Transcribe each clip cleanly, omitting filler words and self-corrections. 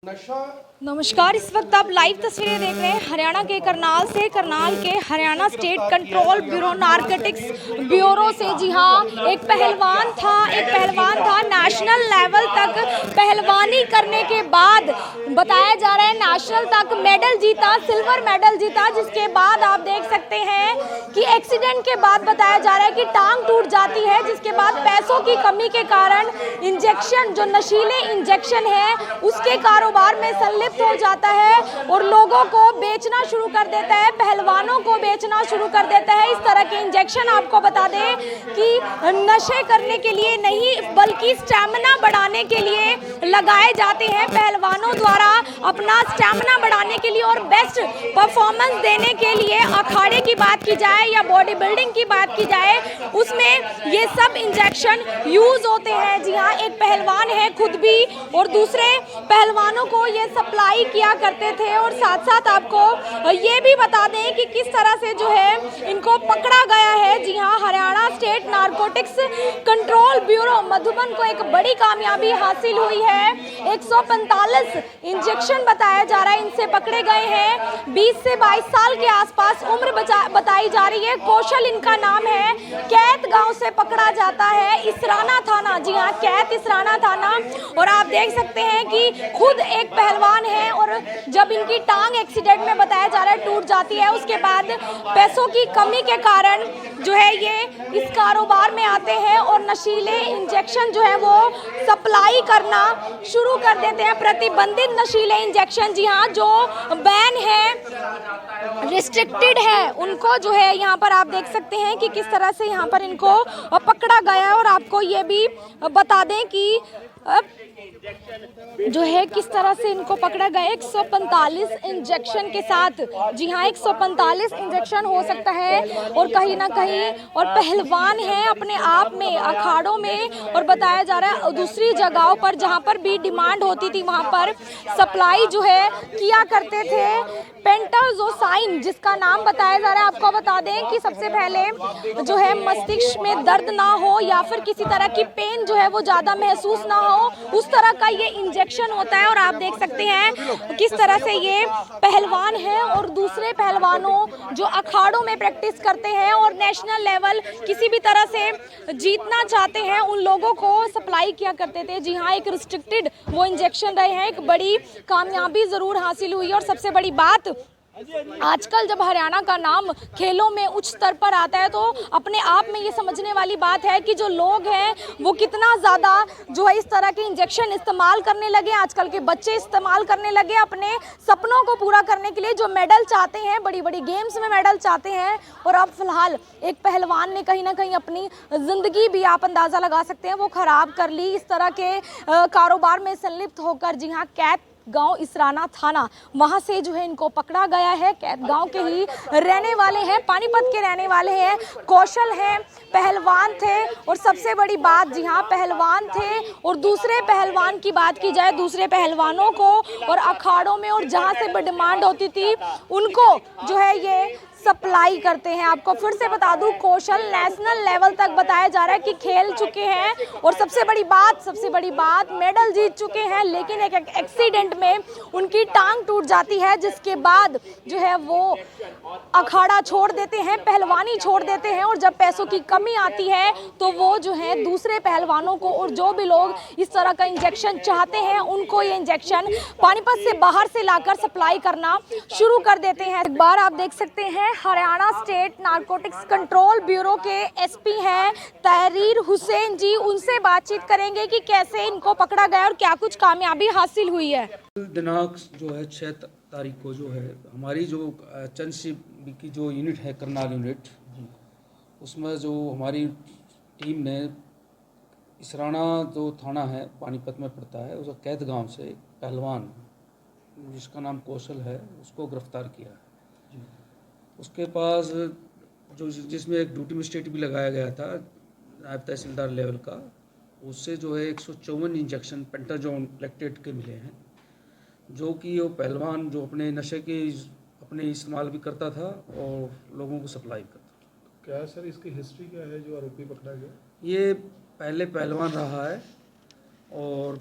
नमस्कार। इस वक्त आप लाइव तस्वीरें देख रहे हैं हरियाणा के करनाल से। करनाल के Haryana state control bureau narcotics bureau से। जी हाँ, एक पहलवान था नेशनल लेवल तक पहलवानी करने के बाद बताया जा रहा है नेशनल तक मेडल जीता, सिल्वर मेडल जीता, जिसके बाद आप देख सकते हैं कि एक्सीडेंट के बाद बताया जा रहा है कि टांग टूट जाती है, जिसके बाद पैसों की कमी के कारण इंजेक्शन, जो नशीले इंजेक्शन है, उसके कारोबार में संलिप्त हो जाता है और लोगों को बेचना शुरू कर देता है, पहलवानों को बेचना शुरू कर देता है। इस तरह के इंजेक्शन आपको बता दें कि नशे करने के लिए नहीं बल्कि स्टैमिना बढ़ाने के लिए लगाए जाते हैं। पहलवानों द्वारा अपना स्टैमिना बढ़ाने के लिए और बेस्ट परफॉर्मेंस देने के लिए, अखाड़े की बात की जाए या बॉडी बिल्डिंग की बात की जाए, उसमें ये सब इंजेक्शन यूज होते हैं। जी हाँ, एक पहलवान है खुद भी और दूसरे पहलवानों को ये सप्लाई किया करते थे। और साथ साथ आपको ये भी बता दें कि किस तरह से जो है इनको पकड़ा गया है। जी हाँ, Haryana state narcotics control bureau Madhuban को एक बड़ी कामयाबी हासिल हुई है। 145 इंजेक्शन बताया जा रहा है इनसे पकड़े गए हैं। 20 से 22 साल के आसपास उम्र बताई जा रही है। कौशल इनका नाम है। कैत गांव से पकड़ा जाता है, इसराना थाना। जी हाँ, कैत इसराना थाना। और आप देख सकते हैं कि खुद एक पहलवान है और जब इनकी टांग एक्सीडेंट में बताया जा रहा है टूट जाती है, उसके बाद पैसों की कमी के कारण जो है ये इस कारोबार में आते हैं और नशीले इंजेक्शन जो है वो सप्लाई करना शुरू कर देते हैं। प्रतिबंधित नशीले इंजेक्शन, जी हाँ, जो बैन है, रिस्ट्रिक्टेड है, उनको जो है यहाँ पर आप देख सकते हैं कि किस तरह से यहाँ पर इनको पकड़ा गया है। और आपको ये भी बता दें कि जो है किस तरह से इनको पकड़ा गया। 145 इंजेक्शन के साथ। जी हाँ, 145 इंजेक्शन हो सकता है और कहीं ना कहीं, और पहलवान है अपने आप में, अखाड़ों में, और बताया जा रहा है दूसरी जगहों पर जहाँ पर भी डिमांड होती थी वहाँ पर सप्लाई जो है किया करते थे। पेंटाजोसाइन जिसका नाम बताया जा रहा है, आपको बता दें कि सबसे पहले जो है मस्तिष्क में दर्द ना हो या फिर किसी तरह की पेन जो है वो ज़्यादा महसूस ना हो, उस तरह का ये इंजेक्शन होता है। और आप देख सकते हैं किस तरह से ये पहलवान है और दूसरे पहलवानों जो अखाड़ों में प्रैक्टिस करते हैं और नेशनल लेवल किसी भी तरह से जीतना चाहते हैं, उन लोगों को सप्लाई किया करते थे। जी हाँ, एक रिस्ट्रिक्टेड वो इंजेक्शन रहे हैं। एक बड़ी कामयाबी ज़रूर हासिल हुई है। और सबसे बड़ी बात, आजकल जब हरियाणा का नाम खेलों में उच्च स्तर पर आता है तो अपने आप में ये समझने वाली बात है कि जो लोग हैं वो कितना ज़्यादा जो है इस तरह के इंजेक्शन इस्तेमाल करने लगे। आजकल के बच्चे इस्तेमाल करने लगे अपने सपनों को पूरा करने के लिए, जो मेडल चाहते हैं, बड़ी बड़ी गेम्स में मेडल चाहते हैं। और अब फिलहाल एक पहलवान ने कहीं ना कहीं अपनी ज़िंदगी भी, आप अंदाज़ा लगा सकते हैं, वो ख़राब कर ली इस तरह के कारोबार में संलिप्त होकर। जी हाँ, कैत गांव इसराना थाना, वहां से जो है इनको पकड़ा गया है। कैत गांव के ही रहने वाले हैं, पानीपत के रहने वाले हैं, कौशल हैं, पहलवान थे। और सबसे बड़ी बात, जी हाँ, पहलवान थे और दूसरे पहलवान की बात की जाए, दूसरे पहलवानों को और अखाड़ों में और जहां से भी डिमांड होती थी उनको जो है ये सप्लाई करते हैं। आपको फिर से बता दूं, कौशल नेशनल लेवल तक बताया जा रहा है कि खेल चुके हैं और सबसे बड़ी बात मेडल जीत चुके हैं। लेकिन एक एक्सीडेंट में उनकी टांग टूट जाती है, जिसके बाद जो है वो अखाड़ा छोड़ देते हैं, पहलवानी छोड़ देते हैं। और जब पैसों की कमी आती है तो वो जो है दूसरे पहलवानों को और जो भी लोग इस तरह का इंजेक्शन चाहते हैं उनको ये इंजेक्शन पानीपत से बाहर से लाकर सप्लाई करना शुरू कर देते हैं। एक बार आप देख सकते हैं Haryana state narcotics control bureau के एसपी हैं तहरीर हुसैन जी, उनसे बातचीत करेंगे कि कैसे इनको पकड़ा गया और क्या कुछ कामयाबी हासिल हुई है। दिनांक जो है 6 तारीख को जो है हमारी जो चंदशिव की जो यूनिट है, करनाल यूनिट, उसमें जो हमारी टीम ने इसराना जो थाना है पानीपत में पड़ता है, उस कैद गांव से पहलवान जिसका नाम कौशल है उसको गिरफ्तार किया है। उसके पास जो जिसमें एक ड्यूटी मजिस्ट्रेट भी लगाया गया था नायब तहसीलदार लेवल का, उससे जो है 154 इंजेक्शन पेंटाजोन लैक्टेट के मिले हैं, जो कि वो पहलवान जो अपने नशे के अपने इस्तेमाल भी करता था और लोगों को सप्लाई करता था। क्या सर इसकी हिस्ट्री क्या है जो आरोपी पकड़ा गया? ये पहले पहलवान रहा है और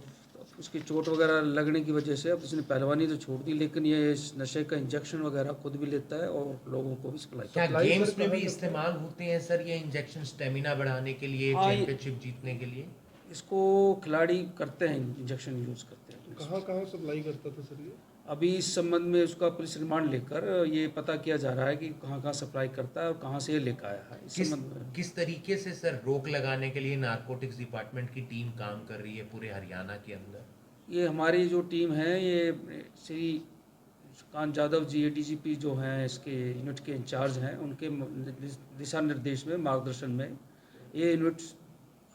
उसकी चोट वगैरह लगने की वजह से अब उसने पहलवानी तो छोड़ दी, लेकिन ये इस नशे का इंजेक्शन वगैरह खुद भी लेता है और लोगों को भी सप्लाई क्या करता है। गेम्स में भी इस्तेमाल होते हैं सर ये इंजेक्शन, स्टेमिना बढ़ाने के लिए, हाँ, चैंपियनशिप जीतने के लिए? इसको खिलाड़ी करते हैं, इंजेक्शन यूज़ करते हैं। कहाँ कहाँ सप्लाई करता था सर ये? अभी इस संबंध में उसका पुलिस रिमांड लेकर ये पता किया जा रहा है कि कहाँ कहाँ सप्लाई करता है और कहाँ से ये लेकर आया है। इस संबंध में किस तरीके से सर रोक लगाने के लिए नारकोटिक्स डिपार्टमेंट की टीम काम कर रही है पूरे हरियाणा के अंदर? ये हमारी जो टीम है, ये श्री कांत यादव जी एडीजीपी जो हैं इसके यूनिट के इंचार्ज हैं, उनके दिशा निर्देश में, मार्गदर्शन में ये यूनिट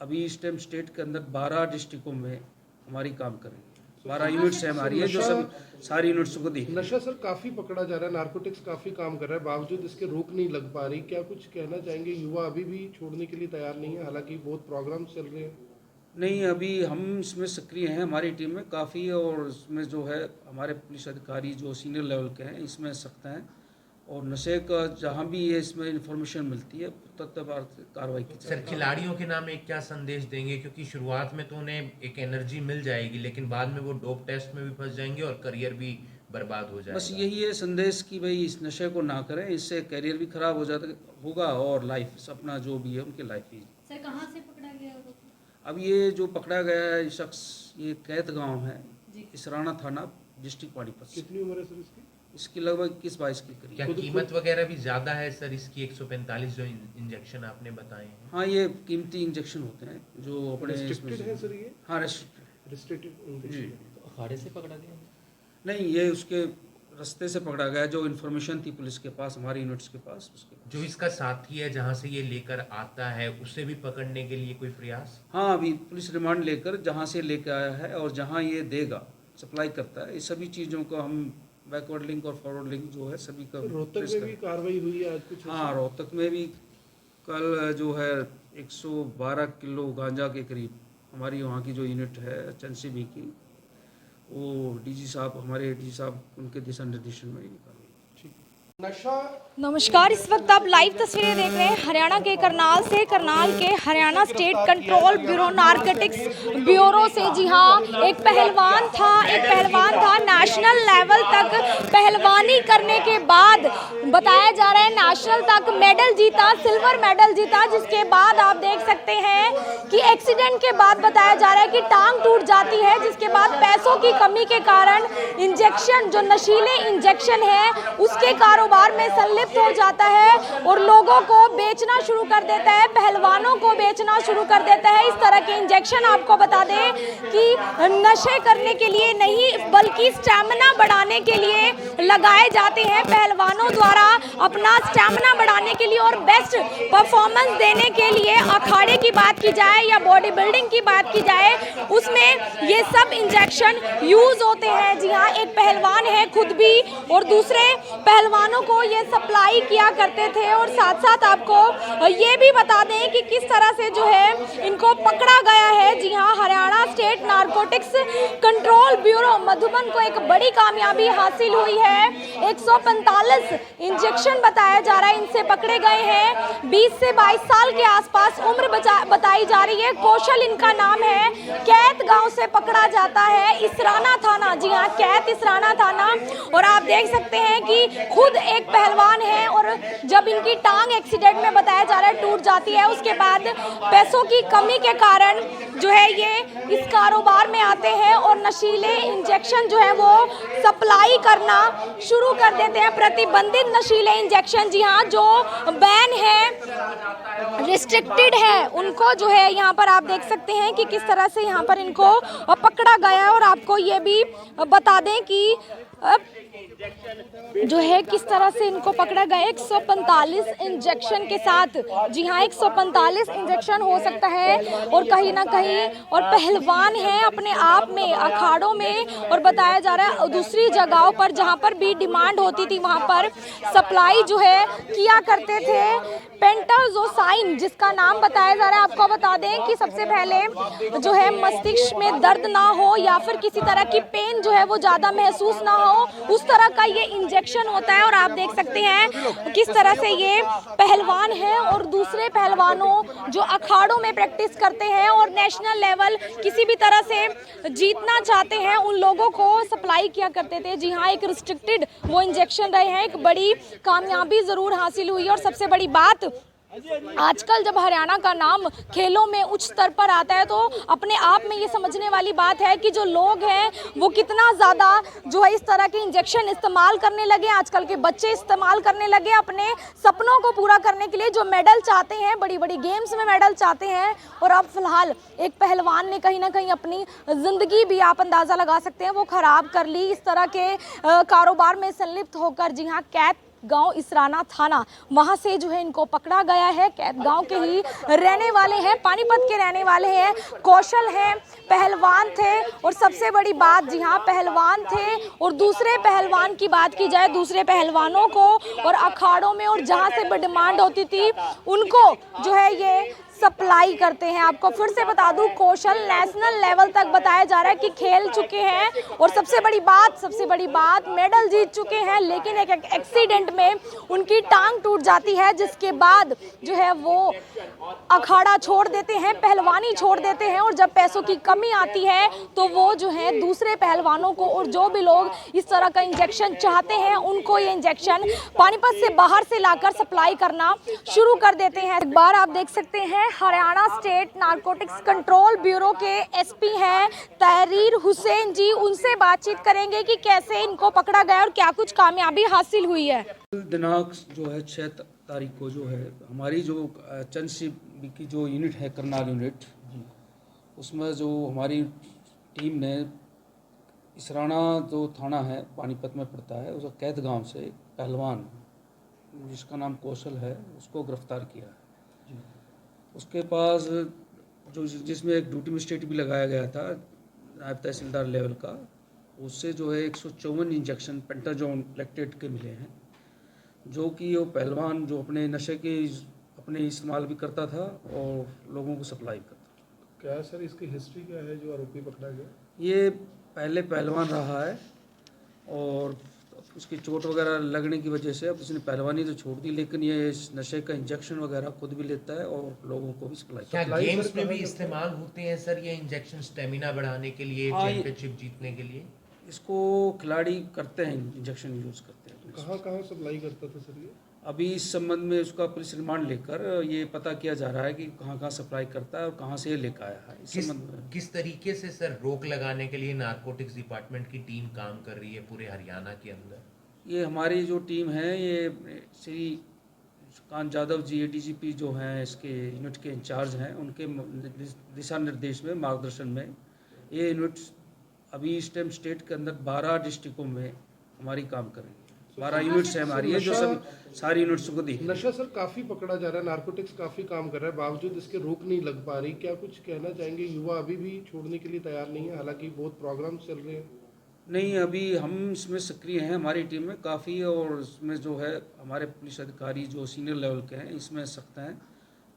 अभी इस टाइम स्टेट के अंदर 12 डिस्ट्रिक्टों में हमारी काम कर रही है। 12 यूनिट्स है हमारी है जो सब सारी यूनिट्स को देख। नशा सर काफी पकड़ा जा रहा है, नारकोटिक्स काफी काम कर रहा है, बावजूद इसके रोक नहीं लग पा रही। क्या कुछ कहना चाहेंगे? युवा अभी भी छोड़ने के लिए तैयार नहीं है, हालांकि बहुत प्रोग्राम चल रहे हैं। नहीं, अभी हम इसमें सक्रिय हैं, हमारी टीम में काफ़ी, और इसमें जो है हमारे पुलिस अधिकारी जो सीनियर लेवल के हैं इसमें सख्त हैं, और नशे का जहाँ भी ये इसमें इंफॉर्मेशन मिलती है तत्पर कार्रवाई की सर खिलाड़ियों के नाम एक क्या संदेश देंगे? क्योंकि शुरुआत में तो उन्हें एक एनर्जी मिल जाएगी, लेकिन बाद में वो डोप टेस्ट में भी फंस जाएंगे और करियर भी बर्बाद हो जाएगा। बस यही है संदेश कि भाई इस नशे को ना करें, इससे करियर भी खराब हो जाता होगा और लाइफ अपना जो भी है उनकी लाइफ भी। सर कहाँ से पकड़ा गया? अब ये जो पकड़ा गया है शख्स, ये कैत गांव है, इसराना थाना, डिस्ट्रिक्ट पानीपत से। कितनी उम्र है सर इसकी? इसकी लगभग 21-22 की करीब। क्या कीमत वगैरह भी ज्यादा है सर इसकी? 145 जो इंजेक्शन आपने बताए हैं। हाँ, ये कीमती इंजेक्शन होते हैं जो अपने रिस्ट्रिक्टेड है सर ये? हाँ, रिस्ट्रिक्टेड। रिस्ट्रिक्टेड। अखाड़े से पकड़ा गया? नहीं, ये उसके रास्ते से पकड़ा गया, जो इन्फॉर्मेशन थी पुलिस के पास, हमारी यूनिट्स के पास, उसके पास। जो इसका साथी है जहाँ से ये लेकर आता है, उसे भी पकड़ने के लिए कोई प्रयास? हाँ, अभी पुलिस रिमांड लेकर जहाँ से लेकर आया है और जहाँ ये देगा, सप्लाई करता है, ये सभी चीज़ों को हम बैकवर्ड लिंक और फॉरवर्ड लिंक जो है सभी का रोहतक trace में करें। भी कार्रवाई हुई है आज कुछ? हाँ, रोहतक में भी कल जो है 112 किलो गांजा के करीब हमारी वहाँ की जो यूनिट है चंसीबी की, वो डीजी साहब, हमारे डीजी साहब, उनके दिशा निर्देशन में निकाली। नशा नमस्कार, इस वक्त आप लाइव तस्वीरें देख रहे हैं हरियाणा के करनाल से, करनाल के Haryana state control bureau narcotics bureau से। जी हाँ, एक पहलवान था नेशनल लेवल तक पहलवानी करने के बाद बताया जा रहा है नेशनल तक मेडल जीता, सिल्वर मेडल जीता, जिसके बाद आप देख सकते हैं कि एक्सीडेंट के बाद बताया जा रहा है कि टांग टूट जाती है, जिसके बाद पैसों की कमी के कारण इंजेक्शन, जो नशीले इंजेक्शन है, उसके कारोबार में संलिप्त हो जाता है और लोगों को बेचना शुरू कर देता है, पहलवानों को बेचना शुरू कर देता है। इस तरह के इंजेक्शन आपको बता दें कि नशे करने के लिए नहीं बल्कि स्टैमिना बढ़ाने के लिए लगाए जाते हैं पहलवानों द्वारा, अपना स्टैमिना बढ़ाने के लिए और बेस्ट परफॉर्मेंस देने के लिए। अखाड़े की बात की जाए या बॉडी बिल्डिंग की बात की जाए, उसमें ये सब इंजेक्शन यूज होते हैं। जी हाँ, एक पहलवान है खुद भी और दूसरे पहलवानों को ये सप्लाई किया करते थे। और साथ साथ आपको ये भी बता दें कि किस तरह से जो है इनको पकड़ा गया है। जी हाँ, Haryana state narcotics control bureau Madhuban को एक बड़ी कामयाबी हासिल हुई है। 145 इंजेक्शन बताया जा रहा है इनसे पकड़े गए हैं। 20 से 22 साल के आसपास उम्र बताई जा रही है। कौशल इनका नाम है। कैत गांव से पकड़ा जाता है, इसराना थाना। जी हाँ, कैत इसराना थाना। और आप देख सकते हैं कि खुद एक पहलवान है और जब इनकी टांग एक्सीडेंट में बताया जा रहा है टूट जाती है, उसके बाद पैसों की कमी के कारण जो है ये इस कारोबार में आते हैं और नशीले इंजेक्शन जो है वो सप्लाई करना शुरू कर देते हैं। प्रतिबंधित नशीले इंजेक्शन, जी हाँ, जो बैन है, रिस्ट्रिक्टेड है, उनको जो है यहाँ पर आप देख सकते हैं कि किस तरह से यहाँ पर इनको पकड़ा गया है। और आपको ये भी बता दें कि जो है किस तरह से इनको पकड़ा गया। 145 इंजेक्शन के साथ। जी हाँ, 145 इंजेक्शन हो सकता है और कहीं ना कहीं, और पहलवान है अपने आप में, अखाड़ों में, और बताया जा रहा है दूसरी जगहों पर जहाँ पर भी डिमांड होती थी वहाँ पर सप्लाई जो है किया करते थे। पेंटाजोसाइन जिसका नाम बताया जा रहा है, आपको बता दें कि सबसे पहले जो है मस्तिष्क में दर्द ना हो या फिर किसी तरह की पेन जो है वो ज़्यादा महसूस ना हो, उस तरह का ये इंजेक्शन होता है। और आप देख सकते हैं किस तरह से ये पहलवान है और दूसरे पहलवानों जो अखाड़ों में प्रैक्टिस करते हैं और नेशनल लेवल किसी भी तरह से जीतना चाहते हैं, उन लोगों को सप्लाई किया करते थे। जी हाँ, एक रिस्ट्रिक्टेड वो इंजेक्शन रहे हैं, एक बड़ी कामयाबी ज़रूर हासिल हुई है। और सबसे बड़ी बात, आजकल जब हरियाणा का नाम खेलों में उच्च स्तर पर आता है, तो अपने आप में ये समझने वाली बात है कि जो लोग हैं वो कितना ज़्यादा जो है इस तरह के इंजेक्शन इस्तेमाल करने लगे। आजकल के बच्चे इस्तेमाल करने लगे अपने सपनों को पूरा करने के लिए, जो मेडल चाहते हैं, बड़ी बड़ी गेम्स में मेडल चाहते हैं। और अब फिलहाल एक पहलवान ने कहीं ना कहीं अपनी ज़िंदगी भी, आप अंदाज़ा लगा सकते हैं, वो ख़राब कर ली इस तरह के कारोबार में संलिप्त होकर। जी हाँ, कैद गांव इसराना थाना, वहां से जो है इनको पकड़ा गया है। कैद गांव के ही रहने वाले हैं, पानीपत के रहने वाले हैं, कौशल हैं, पहलवान थे। और सबसे बड़ी बात, जी हाँ, पहलवान थे और दूसरे पहलवान की बात की जाए, दूसरे पहलवानों को और अखाड़ों में और जहां से डिमांड होती थी उनको जो है ये सप्लाई करते हैं। आपको फिर से बता दूं, कौशल नेशनल लेवल तक बताया जा रहा है कि खेल चुके हैं। और सबसे बड़ी बात मेडल जीत चुके हैं, लेकिन एक एक्सीडेंट में उनकी टांग टूट जाती है, जिसके बाद जो है वो अखाड़ा छोड़ देते हैं, पहलवानी छोड़ देते हैं। और जब पैसों की कमी आती है तो वो जो है दूसरे पहलवानों को और जो भी लोग इस तरह का इंजेक्शन चाहते हैं उनको ये इंजेक्शन पानीपत से बाहर से लाकर सप्लाई करना शुरू कर देते हैं। एक बार आप देख सकते हैं, Haryana state narcotics control bureau के एसपी हैं तहरीर हुसैन जी, उनसे बातचीत करेंगे कि कैसे इनको पकड़ा गया और क्या कुछ कामयाबी हासिल हुई है। दिनांक जो है 6 तारीख को जो है हमारी जो चंदशिव की जो यूनिट है, करनाल यूनिट, उसमें जो हमारी टीम ने इसराना जो थाना है पानीपत में पड़ता है, उस कैद गांव से एक पहलवान जिसका नाम कौशल है उसको गिरफ्तार किया है। उसके पास जो जिसमें एक ड्यूटी मजिस्ट्रेट भी लगाया गया था नायब तहसीलदार लेवल का, उससे जो है 154 इंजेक्शन पेंटाजोन लैक्टेट के मिले हैं, जो कि वो पहलवान जो अपने नशे के अपने इस्तेमाल भी करता था और लोगों को सप्लाई करता था। क्या सर इसकी हिस्ट्री क्या है जो आरोपी पकड़ा गया? ये पहले पहलवान रहा है और उसकी चोट वगैरह लगने की वजह से अब उसने पहलवानी तो छोड़ दी, लेकिन ये इस नशे का इंजेक्शन वगैरह खुद भी लेता है और लोगों को भी सप्लाई क्या करता है। गेम्स में भी इस्तेमाल होते हैं सर ये इंजेक्शन, स्टेमिना बढ़ाने के लिए, चैंपियनशिप जीतने के लिए? इसको खिलाड़ी करते हैं, इंजेक्शन यूज़ करते हैं। कहाँ कहाँ सप्लाई करता था सर ये? अभी इस संबंध में उसका पुलिस रिमांड लेकर ये पता किया जा रहा है कि कहाँ कहाँ सप्लाई करता है और कहाँ से ये लेकर आया है। इस संबंध में किस तरीके से सर रोक लगाने के लिए नारकोटिक्स डिपार्टमेंट की टीम काम कर रही है पूरे हरियाणा के अंदर? ये हमारी जो टीम है, ये श्री कांत यादव जी एडीजीपी जो हैं इसके यूनिट के इंचार्ज हैं, उनके दिशा निर्देश में, मार्गदर्शन में ये यूनिट अभी इस टाइम स्टेट के अंदर 12 डिस्ट्रिक्टों में हमारी काम कर रही है। 12 यूनिट्स है हमारी, है जो सब सारी यूनिट्स को दी। नशा सर काफी पकड़ा जा रहा है, नारकोटिक्स काफी काम कर रहा है, बावजूद इसके रोक नहीं लग पा रही। क्या कुछ कहना चाहेंगे? युवा अभी भी छोड़ने के लिए तैयार नहीं है, हालांकि बहुत प्रोग्राम चल रहे हैं। नहीं, अभी हम इसमें सक्रिय हैं, हमारी टीम में काफ़ी, और इसमें जो है हमारे पुलिस अधिकारी जो सीनियर लेवल के हैं इसमें सख्त हैं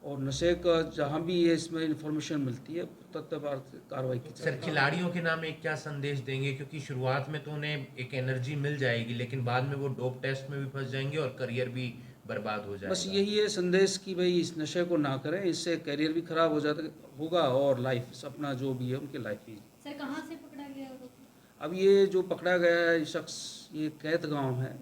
और नशे का जहाँ भी ये इसमें इंफॉर्मेशन मिलती है तत्पर कार्रवाई की जाती है। सर खिलाड़ियों के नाम एक क्या संदेश देंगे, क्योंकि शुरुआत में तो उन्हें एक एनर्जी मिल जाएगी लेकिन बाद में वो डोप टेस्ट में भी फंस जाएंगे और करियर भी बर्बाद हो जाएगा। बस यही है संदेश कि भाई इस नशे को ना करें, इससे करियर भी खराब हो जाता होगा और लाइफ अपना जो भी है उनकी लाइफ भी। सर कहाँ से पकड़ा गया? अब ये जो पकड़ा गया है शख्स, ये कैद गांव है,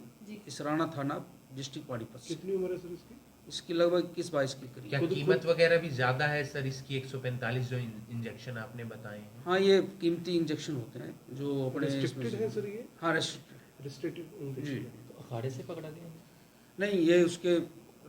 इसराना थाना, डिस्ट्रिक्ट पानीपत। कितनी उम्र है सर इसकी? इसकी लगभग 21-22 के करीब। क्या कीमत वगैरह भी ज्यादा है सर इसकी? 145 जो इंजेक्शन आपने बताए हैं। हाँ, ये कीमती इंजेक्शन होते हैं जो अपने रिस्ट्रिक्टेड है सर ये? हाँ, रिस्ट्रिक्टेड जी। अखाड़े से पकड़ा गया? नहीं, ये उसके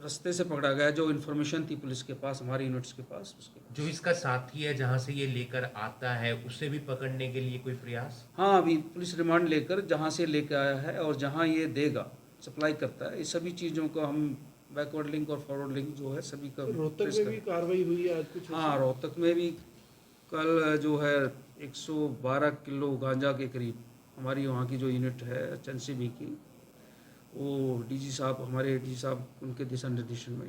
रास्ते से पकड़ा गया, जो इन्फॉर्मेशन थी पुलिस के पास, हमारी यूनिट्स के पास, उसके पास। जो इसका साथी है जहाँ से ये लेकर आता है उसे भी पकड़ने के लिए कोई प्रयास? हाँ, अभी पुलिस रिमांड लेकर जहाँ से लेकर आया है और जहाँ ये देगा, सप्लाई करता है, इस सभी चीज़ों को हम बैकवर्ड लिंक और फॉरवर्ड लिंक जो है सभी का रोहतक में भी कार्रवाई हुई है आज कुछ? हाँ, रोहतक में भी कल जो है 112 किलो गांजा के करीब हमारी वहाँ की जो यूनिट है चंदशिवी की, वो डीजी साहब, हमारे डीजी साहब, उनके दिशा निर्देशन में